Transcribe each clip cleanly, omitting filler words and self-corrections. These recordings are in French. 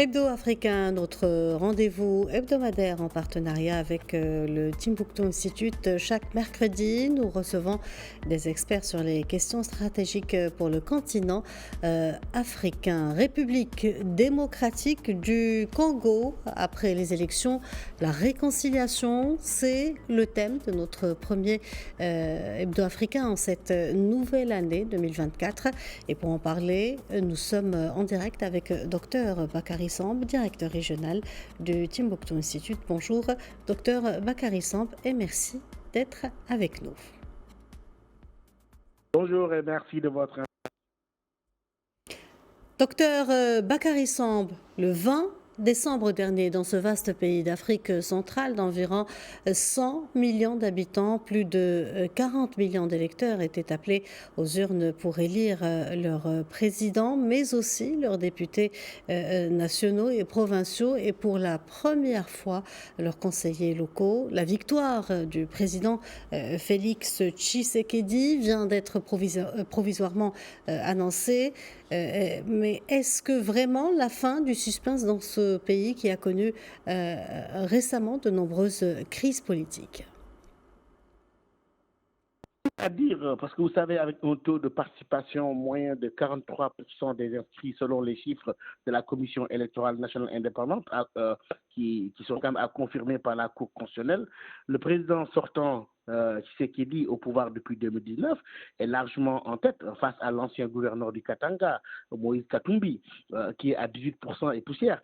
Hebdo africain, notre rendez-vous hebdomadaire en partenariat avec le Timbuktu Institute. Chaque mercredi, nous recevons des experts sur les questions stratégiques pour le continent africain. République démocratique du Congo, après les élections, la réconciliation, c'est le thème de notre premier hebdo africain en cette nouvelle année 2024. Et pour en parler, nous sommes en direct avec Dr Bakary Samb, directeur régional du Timbuktu Institute. Bonjour Dr Bakary Samb et merci d'être avec nous. Bonjour et merci de votre... Docteur Bakary Samb, le 20 décembre dernier, dans ce vaste pays d'Afrique centrale d'environ 100 millions d'habitants, plus de 40 millions d'électeurs étaient appelés aux urnes pour élire leur président, mais aussi leurs députés nationaux et provinciaux, et pour la première fois leurs conseillers locaux. La victoire du président Félix Tshisekedi vient d'être provisoirement annoncée. Mais est-ce que vraiment la fin du suspense dans ce pays qui a connu récemment de nombreuses crises politiques? À dire, parce que vous savez, avec un taux de participation moyen de 43% des inscrits selon les chiffres de la Commission électorale nationale indépendante, qui sont quand même à confirmer par la Cour constitutionnelle, le président sortant Tshisekedi au pouvoir depuis 2019 est largement en tête face à l'ancien gouverneur du Katanga, Moïse Katumbi, qui est à 18% et poussière.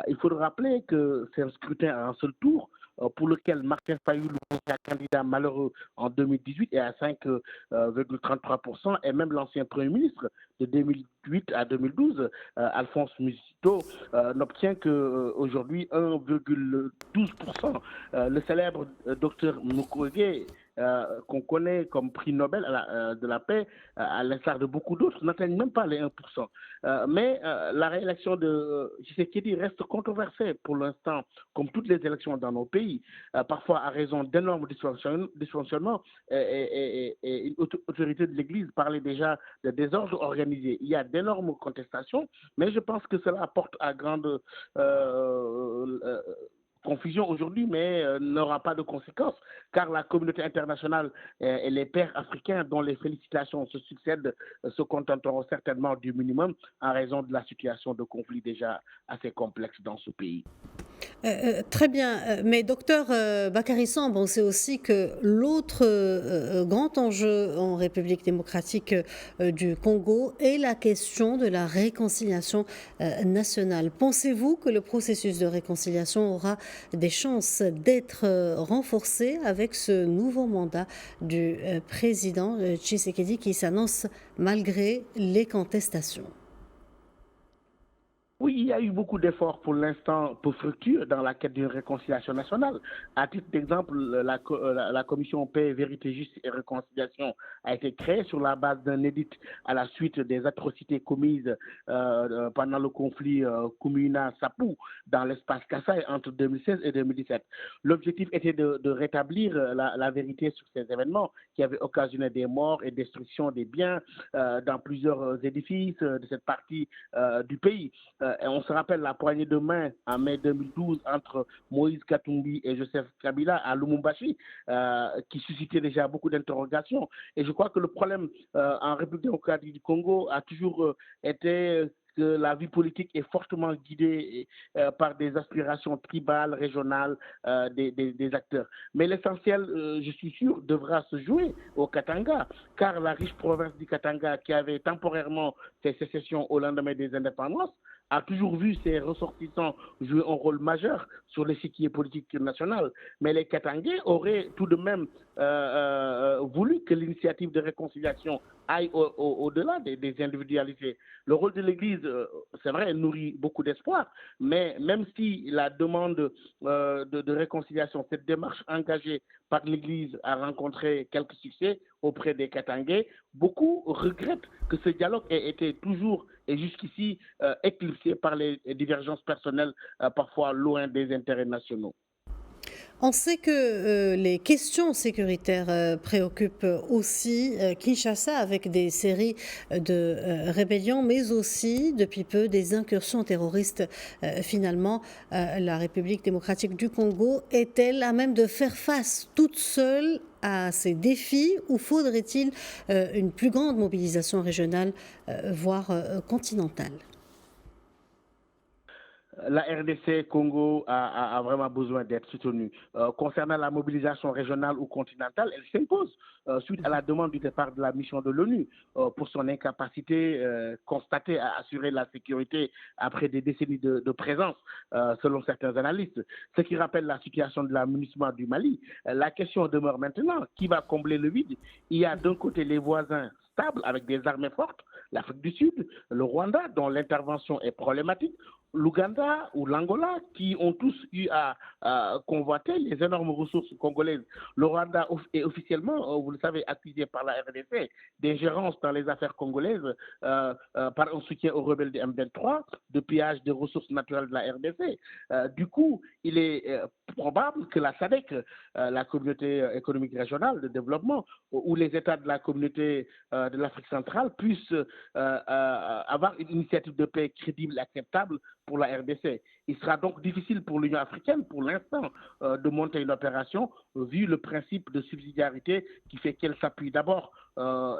Il faut rappeler que c'est un scrutin à un seul tour, pour lequel Martin Fayulu est candidat malheureux en 2018 et à 5,33%, et même l'ancien Premier ministre de 2008 à 2012, Alphonse Musito, n'obtient qu'aujourd'hui 1,12%. Le célèbre docteur Mukwege, qu'on connaît comme prix Nobel de la paix, à l'instar de beaucoup d'autres, n'atteignent même pas les 1%. Mais la réélection de Tshisekedi reste controversée pour l'instant, comme toutes les élections dans nos pays, parfois à raison d'énormes dysfonctionnements, et une autorité de l'Église parlait déjà de désordre organisé. Il y a d'énormes contestations, mais je pense que cela apporte à grande confusion aujourd'hui, mais n'aura pas de conséquences, car la communauté internationale et les pairs africains, dont les félicitations se succèdent, se contenteront certainement du minimum en raison de la situation de conflit déjà assez complexe dans ce pays. Très bien, mais docteur Bakary Samb, on sait aussi que l'autre grand enjeu en République démocratique du Congo est la question de la réconciliation nationale. Pensez-vous que le processus de réconciliation aura des chances d'être renforcé avec ce nouveau mandat du président Tshisekedi qui s'annonce malgré les contestations? Oui, il y a eu beaucoup d'efforts pour l'instant pour fructueux dans la quête d'une réconciliation nationale. À titre d'exemple, la commission Paix, Vérité, Justice et Réconciliation a été créée sur la base d'un édit à la suite des atrocités commises pendant le conflit Kumina-Sapou dans l'espace Kassai entre 2016 et 2017. L'objectif était de rétablir la vérité sur ces événements qui avaient occasionné des morts et destruction des biens dans plusieurs édifices de cette partie du pays. Et on se rappelle la poignée de main en mai 2012 entre Moïse Katumbi et Joseph Kabila à Lumumbashi, qui suscitait déjà beaucoup d'interrogations. Et je crois que le problème en République démocratique du Congo a toujours été que la vie politique est fortement guidée par des aspirations tribales, régionales des acteurs. Mais l'essentiel, je suis sûr, devra se jouer au Katanga, car la riche province du Katanga, qui avait temporairement fait sécession au lendemain des indépendances, a toujours vu ses ressortissants jouer un rôle majeur sur l'échiquier politique national. Mais les Katangais auraient tout de même voulu que l'initiative de réconciliation aille au-delà des individualités. Le rôle de l'Église, c'est vrai, nourrit beaucoup d'espoir, mais même si la demande de réconciliation, cette démarche engagée par l'Église a rencontré quelques succès auprès des Katangais, beaucoup regrettent que ce dialogue ait été toujours et jusqu'ici éclipsé par les divergences personnelles, parfois loin des intérêts nationaux. On sait que les questions sécuritaires préoccupent aussi Kinshasa avec des séries de rébellions, mais aussi depuis peu des incursions terroristes. Finalement, la République démocratique du Congo est-elle à même de faire face toute seule à ces défis ou faudrait-il une plus grande mobilisation régionale, voire continentale? La RDC Congo a vraiment besoin d'être soutenue. Concernant la mobilisation régionale ou continentale, elle s'impose suite à la demande du départ de la mission de l'ONU pour son incapacité constatée à assurer la sécurité après des décennies de présence, selon certains analystes. Ce qui rappelle la situation de l'amunissement du Mali. La question demeure maintenant, qui va combler le vide? Il y a d'un côté les voisins stables avec des armées fortes, l'Afrique du Sud, le Rwanda, dont l'intervention est problématique, l'Ouganda ou l'Angola, qui ont tous eu à convoiter les énormes ressources congolaises. Le Rwanda est officiellement, vous le savez, accusé par la RDC d'ingérence dans les affaires congolaises par un soutien aux rebelles du M23, de pillage des ressources naturelles de la RDC. Du coup, il est probable que la SADC, la communauté économique régionale de développement, ou les États de la communauté de l'Afrique centrale puissent avoir une initiative de paix crédible et acceptable pour la RDC. Il sera donc difficile pour l'Union africaine, pour l'instant, de monter une opération, vu le principe de subsidiarité qui fait qu'elle s'appuie d'abord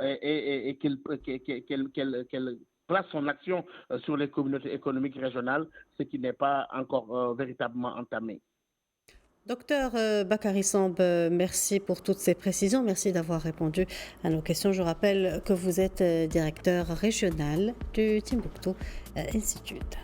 et qu'elle place son action sur les communautés économiques régionales, ce qui n'est pas encore véritablement entamé. Docteur Bakary Samb, merci pour toutes ces précisions. Merci d'avoir répondu à nos questions. Je rappelle que vous êtes directeur régional du Timbuktu Institute.